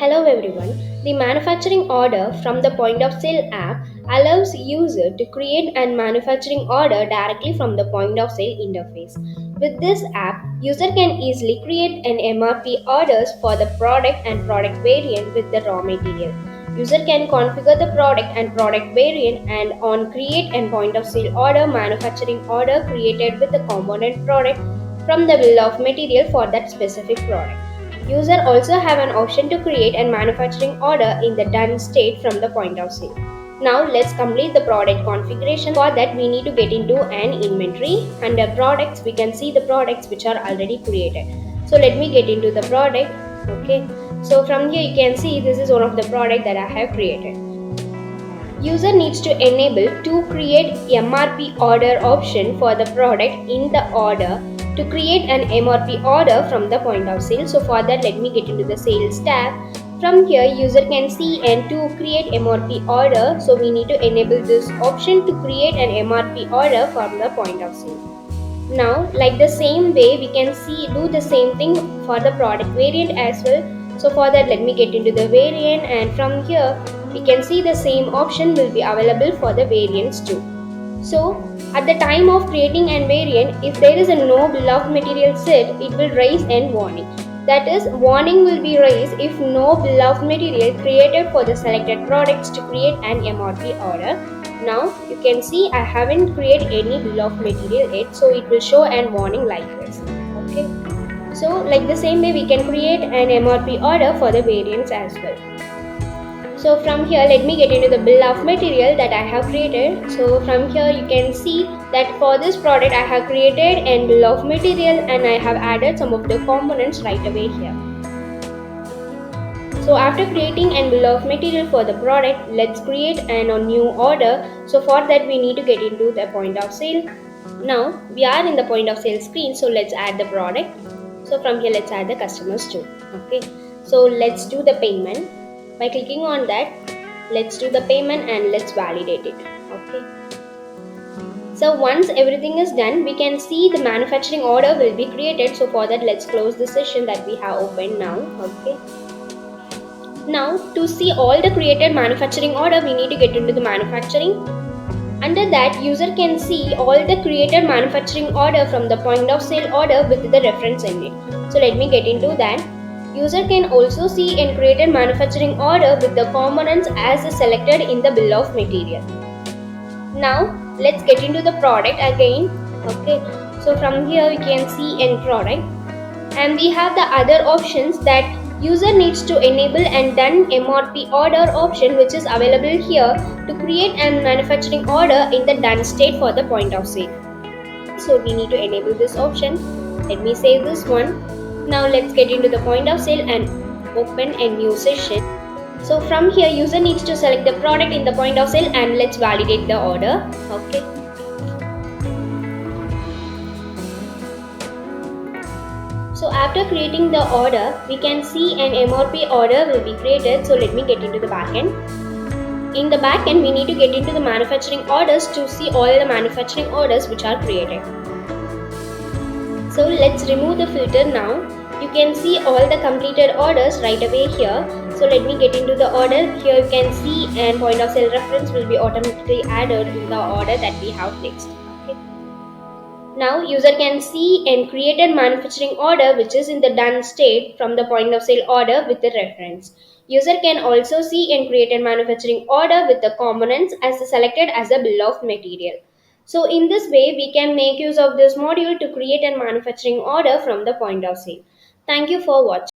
Hello everyone. The manufacturing order from the point of sale app allows user to create a manufacturing order directly from the point of sale interface. With this app, user can easily create an MRP orders for the product and product variant with the raw material. User can configure the product and product variant and on create and point of sale order manufacturing order created with the component product from the bill of material for that specific product. User also have an option to create a manufacturing order in the done state from the point of sale. Now let's complete the product configuration. For that we need to get into an inventory. Under products we can see the products which are already created. So let me get into the product. Okay. So from here you can see this is one of the product that I have created. User needs to enable to create MRP order option for the product in the order to create an MRP order from the point of sale. So for that let me get into the sales tab. From here user can see and to create MRP order. So we need to enable this option to create an MRP order from the point of sale. Now like the same way we can do the same thing for the product variant as well. So for that let me get into the variant, and from here we can see the same option will be available for the variants too. So at the time of creating an variant, if there is a no bill of material set, it will raise an warning. That is, warning will be raised if no bill of material created for the selected products to create an MRP order. Now you can see I haven't created any bill of material yet, so it will show an warning like this. Okay. So like the same way we can create an MRP order for the variants as well. So from here let me get into the bill of material that I have created. So from here you can see that for this product I have created an bill of material and I have added some of the components right away here. So after creating an bill of material for the product, let's create a new order. So for that we need to get into the point of sale. Now we are in the point of sale screen, so let's add the product. So from here let's add the customers too. Okay. So let's do the payment. By clicking on that, let's do the payment and let's validate it. Okay. So once everything is done, we can see the manufacturing order will be created. So for that, let's close the session that we have opened now. Okay. Now to see all the created manufacturing order, we need to get into the manufacturing. Under that, user can see all the created manufacturing order from the point of sale order with the reference in it. So let me get into that. User can also see and create a manufacturing order with the components as selected in the bill of material. Now let's get into the product again. Okay, so from here we can see in product, and we have the other options that user needs to enable and done MRP order option, which is available here to create a manufacturing order in the done state for the point of sale. So we need to enable this option. Let me save this one. Now let's get into the point of sale and open a new session. So from here user needs to select the product in the point of sale and let's validate the order. Okay. So after creating the order, we can see an MRP order will be created. So let me get into the backend. In the backend, we need to get into the manufacturing orders to see all the manufacturing orders which are created. So let's remove the filter now. You can see all the completed orders right away here. So let me get into the order. Here you can see and point of sale reference will be automatically added in the order that we have fixed. Okay. Now user can see and create a manufacturing order which is in the done state from the point of sale order with the reference. User can also see and create a manufacturing order with the components as selected as a bill of material. So in this way, we can make use of this module to create a manufacturing order from the point of sale. Thank you for watching.